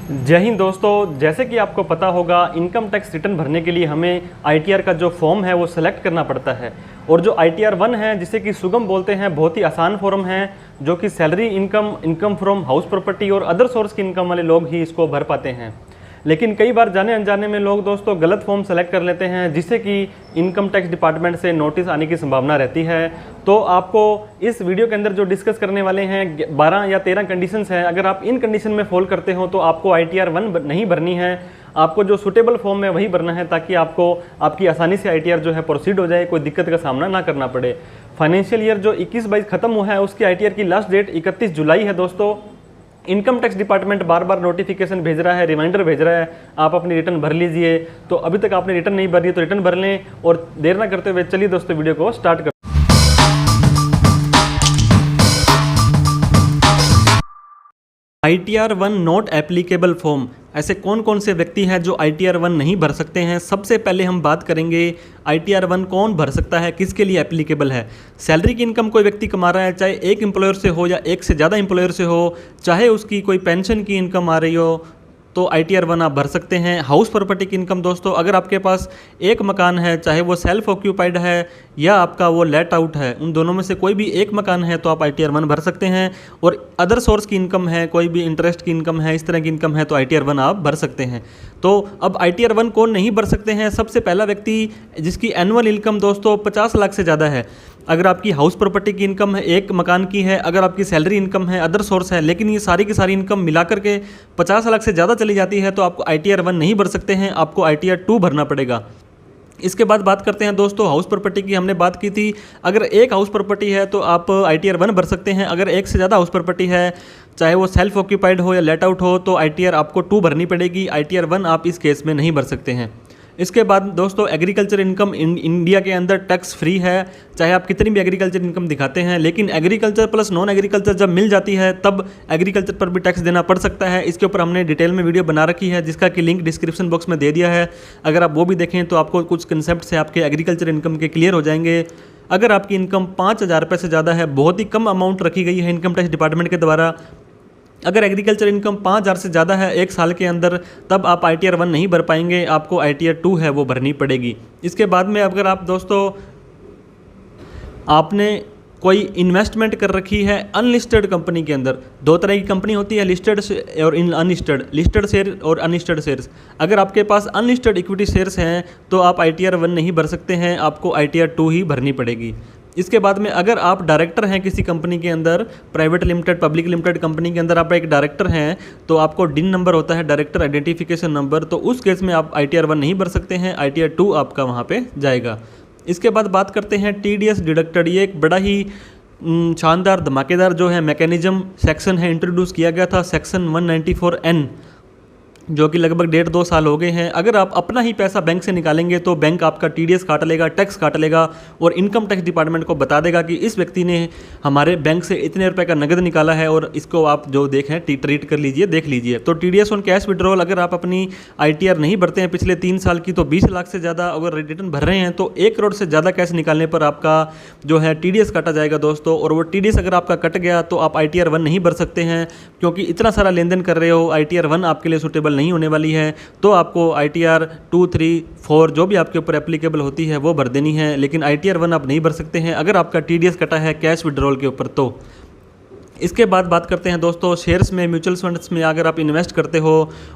जय हिंद दोस्तों, जैसे कि आपको पता होगा इनकम टैक्स रिटर्न भरने के लिए हमें आईटीआर का जो फॉर्म है वो सेलेक्ट करना पड़ता है। और जो आईटीआर 1 है, जिसे कि सुगम बोलते हैं, बहुत ही आसान फॉर्म है जो कि salary income, income from house property और अदर सोर्स की इनकम वाले लोग ही इसको भर पाते हैं। लेकिन कई बार जाने अनजाने में लोग दोस्तों गलत फॉर्म सेलेक्ट कर लेते हैं, जिससे कि इनकम टैक्स डिपार्टमेंट से नोटिस आने की संभावना रहती है। तो आपको इस वीडियो के अंदर जो डिस्कस करने वाले हैं 12 या 13 कंडीशंस हैं। अगर आप इन कंडीशन में फॉल करते हो तो आपको आईटीआर 1 नहीं भरनी है, आपको जो सुटेबल फॉर्म है वही भरना है, ताकि आपको आपकी आसानी से आईटीआर जो है प्रोसीड हो जाए, कोई दिक्कत का सामना ना करना पड़े। फाइनेंशियल ईयर जो 21-22 खत्म हुआ है उसकी आईटीआर की लास्ट डेट 31 जुलाई है दोस्तों। इनकम टैक्स डिपार्टमेंट बार बार नोटिफिकेशन भेज रहा है, रिमाइंडर भेज रहा है, आप अपनी रिटर्न भर लीजिए। तो अभी तक आपने रिटर्न नहीं भरी है तो रिटर्न भर लें, और देर ना करते हुए चलिए दोस्तों वीडियो को स्टार्ट कर। आईटीआर 1 नॉट एप्लीकेबल फॉर्म, ऐसे कौन कौन से व्यक्ति हैं जो आईटीआर 1 नहीं भर सकते हैं। सबसे पहले हम बात करेंगे आईटीआर 1 कौन भर सकता है, किसके लिए एप्लीकेबल है। सैलरी की इनकम कोई व्यक्ति कमा रहा है, चाहे एक एम्प्लॉयर से हो या एक से ज़्यादा एम्प्लॉयर से हो, चाहे उसकी कोई पेंशन की इनकम आ रही हो, तो आईटीआर 1 आप भर सकते हैं। हाउस प्रॉपर्टी की इनकम दोस्तों, अगर आपके पास एक मकान है, चाहे वो सेल्फ ऑक्यूपाइड है या आपका वो लेट आउट है, उन दोनों में से कोई भी एक मकान है तो आप आईटीआर 1 भर सकते हैं। और अदर सोर्स की इनकम है, कोई भी इंटरेस्ट की इनकम है, इस तरह की इनकम है तो आईटीआर 1 आप भर सकते हैं। तो अब आईटीआर 1 कौन नहीं भर सकते हैं। सबसे पहला व्यक्ति जिसकी एनुअल इनकम दोस्तों 50 लाख से ज़्यादा है। अगर आपकी हाउस प्रॉपर्टी की इनकम है, एक मकान की है, अगर आपकी सैलरी इनकम है, अदर सोर्स है, लेकिन ये सारी की सारी इनकम मिलाकर के 50 लाख से ज़्यादा चली जाती है, तो आपको आईटीआर 1 नहीं भर सकते हैं, आपको आईटीआर 2 भरना पड़ेगा। इसके बाद बात करते हैं दोस्तों हाउस प्रॉपर्टी की। हमने बात की थी अगर एक हाउस प्रॉपर्टी है तो आप आईटीआर 1 भर सकते हैं। अगर एक से ज़्यादा हाउस प्रॉपर्टी है, चाहे वो सेल्फ ऑक्यूपाइड हो या लेट आउट हो, तो आईटीआर आपको 2 भरनी पड़ेगी। आईटीआर 1 आप इस केस में नहीं भर सकते हैं। इसके बाद दोस्तों एग्रीकल्चर इनकम इंडिया के अंदर टैक्स फ्री है, चाहे आप कितनी भी एग्रीकल्चर इनकम दिखाते हैं, लेकिन एग्रीकल्चर प्लस नॉन एग्रीकल्चर जब मिल जाती है तब एग्रीकल्चर पर भी टैक्स देना पड़ सकता है। इसके ऊपर हमने डिटेल में वीडियो बना रखी है, जिसका कि लिंक डिस्क्रिप्शन बॉक्स में दे दिया है। अगर आप वो भी देखें तो आपको कुछ कंसेप्ट से आपके एग्रीकल्चर इनकम के क्लियर हो जाएंगे। अगर आपकी इनकम 5,000 रुपये से ज़्यादा है, बहुत ही कम अमाउंट रखी गई है इनकम टैक्स डिपार्टमेंट के द्वारा, अगर एग्रीकल्चर इनकम 5,000 से ज़्यादा है एक साल के अंदर, तब आप आईटीआर 1 नहीं भर पाएंगे, आपको आईटीआर 2 है वो भरनी पड़ेगी। इसके बाद में अगर आप दोस्तों आपने कोई इन्वेस्टमेंट कर रखी है अनलिस्टेड कंपनी के अंदर, दो तरह की कंपनी होती है, लिस्टेड और अनलिस्टेड, लिस्टेड शेयर और अनलिस्टेड शेयर्स। अगर आपके पास अनलिस्टेड इक्विटी शेयर्स हैं तो आप आईटीआर 1 नहीं भर सकते हैं, आपको आईटीआर 2 ही भरनी पड़ेगी। इसके बाद में अगर आप डायरेक्टर हैं किसी कंपनी के अंदर, private limited, public limited company के अंदर आप एक डायरेक्टर हैं, तो आपको डिन नंबर होता है, डायरेक्टर आइडेंटिफिकेशन नंबर, तो उस केस में आप आईटीआर 1 नहीं भर सकते हैं, आईटीआर 2 आपका वहाँ पे जाएगा। इसके बाद बात करते हैं टीडीएस डिडक्टेड। ये एक बड़ा ही शानदार धमाकेदार जो है मैकेनिज्म सेक्शन है, इंट्रोड्यूस किया गया था, सेक्शन 194N, जो कि लगभग 1.5-2 साल हो गए हैं। अगर आप अपना ही पैसा बैंक से निकालेंगे तो बैंक आपका टीडीएस काट लेगा, टैक्स काट लेगा, और इनकम टैक्स डिपार्टमेंट को बता देगा कि इस व्यक्ति ने हमारे बैंक से इतने रुपए का नगद निकाला है और इसको आप जो देखें ट्रीट कर लीजिए, देख लीजिए। तो टीडीएस ऑन कैश विड्रॉल, अगर आप अपनी आईटीआर नहीं भरते हैं पिछले 3 साल की, तो 20 लाख से ज़्यादा अगर रिटर्न भर रहे हैं तो 1 करोड़ से ज़्यादा कैश निकालने पर आपका जो है टीडीएस काटा जाएगा दोस्तों। और वो टीडीएस अगर आपका कट गया तो आप आईटीआर 1 नहीं भर सकते हैं, क्योंकि इतना सारा लेन देन कर रहे हो, आईटीआर 1 आपके लिए सूटेबल नहीं होने वाली है। तो आपको आईटीआर 2, 3, 4 जो भी आपके ऊपर एप्लीकेबल होती है वो भर देनी है, लेकिन आईटीआर 1 आप नहीं भर सकते हैं अगर आपका टीडीएस कटा है कैश विड्रॉल के ऊपर। तो इसके बाद बात करते हैं दोस्तों शेयर्स में, म्यूचुअल फंड्स में अगर आप इन्वेस्ट करते हो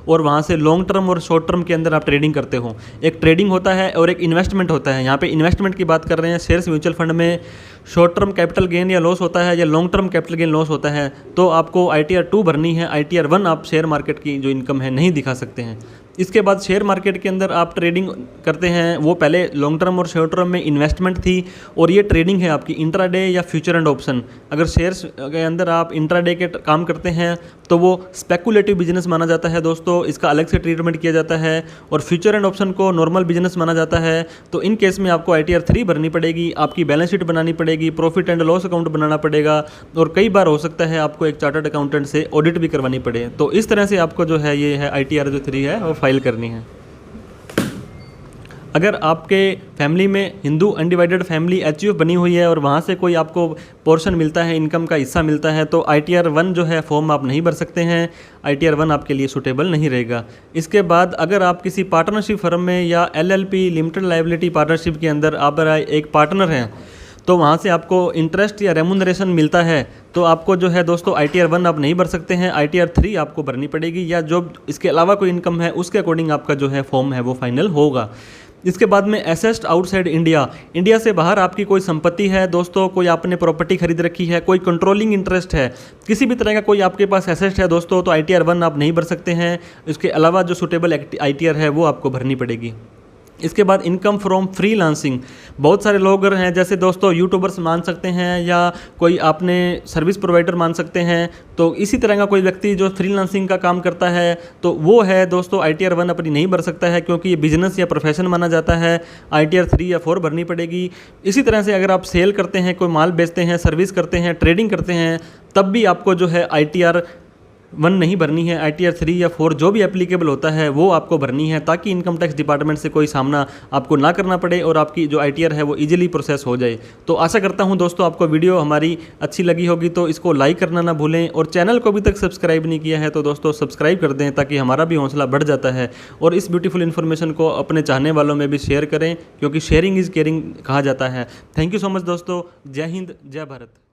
और वहाँ से लॉन्ग टर्म और शॉर्ट टर्म के अंदर आप ट्रेडिंग करते हो, एक ट्रेडिंग होता है और एक इन्वेस्टमेंट होता है। यहाँ पे इन्वेस्टमेंट की बात कर रहे हैं, शेयर्स म्यूचुअल फंड में शॉर्ट टर्म कैपिटल गेन या लॉस होता है या long term capital gain loss होता है, तो आपको आईटीआर 2 भरनी है। आईटीआर 1 आप शेयर मार्केट की जो इनकम है नहीं दिखा सकते हैं। इसके बाद शेयर मार्केट के अंदर आप ट्रेडिंग करते हैं, वो पहले लॉन्ग टर्म और शॉर्ट टर्म में इन्वेस्टमेंट थी, और ये ट्रेडिंग है आपकी इंट्राडे या फ्यूचर एंड ऑप्शन। अगर शेयर्स के अंदर आप इंट्राडे के काम करते हैं तो वो स्पेकुलेटिव बिजनेस माना जाता है दोस्तों, इसका अलग से ट्रीटमेंट किया जाता है। और फ्यूचर एंड ऑप्शन को नॉर्मल बिजनेस माना जाता है। तो इन केस में आपको आईटीआर 3 भरनी पड़ेगी, आपकी बैलेंस शीट बनानी पड़ेगी, प्रॉफिट एंड लॉस अकाउंट बनाना पड़ेगा, और कई बार हो सकता है आपको एक चार्टर्ड अकाउंटेंट से ऑडिट भी करवानी पड़े। तो इस तरह से आपको जो है ये है आईटीआर जो 3 है वो फाइल करनी है। अगर आपके फैमिली में हिंदू अनडिवाइडेड फैमिली एचयूएफ बनी हुई है और वहाँ से कोई आपको पोर्शन मिलता है, इनकम का हिस्सा मिलता है, तो ITR 1 जो है फॉर्म आप नहीं भर सकते हैं। ITR 1 आपके लिए सूटेबल नहीं रहेगा। इसके बाद अगर आप किसी पार्टनरशिप फर्म में या LLP लिमिटेड लायबिलिटी पार्टनरशिप के अंदर आप एक पार्टनर हैं, तो वहाँ से आपको इंटरेस्ट या रेमुनरेशन मिलता है, तो आपको जो है दोस्तों ITR 1 आप नहीं भर सकते हैं। ITR 3 आपको भरनी पड़ेगी, या जो इसके अलावा कोई इनकम है उसके अकॉर्डिंग आपका जो है फॉर्म है वो फाइनल होगा। इसके बाद में असेस्ड आउटसाइड इंडिया, इंडिया से बाहर आपकी कोई संपत्ति है दोस्तों, कोई आपने प्रॉपर्टी खरीद रखी है, कोई कंट्रोलिंग इंटरेस्ट है, किसी भी तरह का कोई आपके पास एसेट है दोस्तों, तो ITR 1 आप नहीं भर सकते हैं। इसके अलावा जो सूटेबल ITR है वो आपको भरनी पड़ेगी। इसके बाद इनकम फ्रॉम फ्रीलांसिंग, बहुत सारे लोग हैं जैसे दोस्तों यूट्यूबर्स मान सकते हैं या कोई आपने सर्विस प्रोवाइडर मान सकते हैं, तो इसी तरह का कोई व्यक्ति जो फ्रीलांसिंग का काम करता है तो वो है दोस्तों ITR 1 अपनी नहीं भर सकता है, क्योंकि ये बिजनेस या प्रोफेशन माना जाता है। ITR 3 या 4 भरनी पड़ेगी। इसी तरह से अगर आप सेल करते हैं, कोई माल बेचते हैं, सर्विस करते हैं, ट्रेडिंग करते हैं, तब भी आपको जो है ITR 1 नहीं भरनी है। ITR 3 या 4 जो भी एप्लीकेबल होता है वो आपको भरनी है, ताकि इनकम टैक्स डिपार्टमेंट से कोई सामना आपको ना करना पड़े और आपकी जो ITR है वो इजीली प्रोसेस हो जाए। तो आशा करता हूं दोस्तों आपको वीडियो हमारी अच्छी लगी होगी, तो इसको लाइक करना ना भूलें, और चैनल को अभी तक सब्सक्राइब नहीं किया है तो दोस्तों सब्सक्राइब कर दें, ताकि हमारा भी हौसला बढ़ जाता है। और इस ब्यूटीफुल इन्फॉर्मेशन को अपने चाहने वालों में भी शेयर करें, क्योंकि शेयरिंग इज़ केयरिंग कहा जाता है। थैंक यू सो मच दोस्तों। जय हिंद, जय भारत।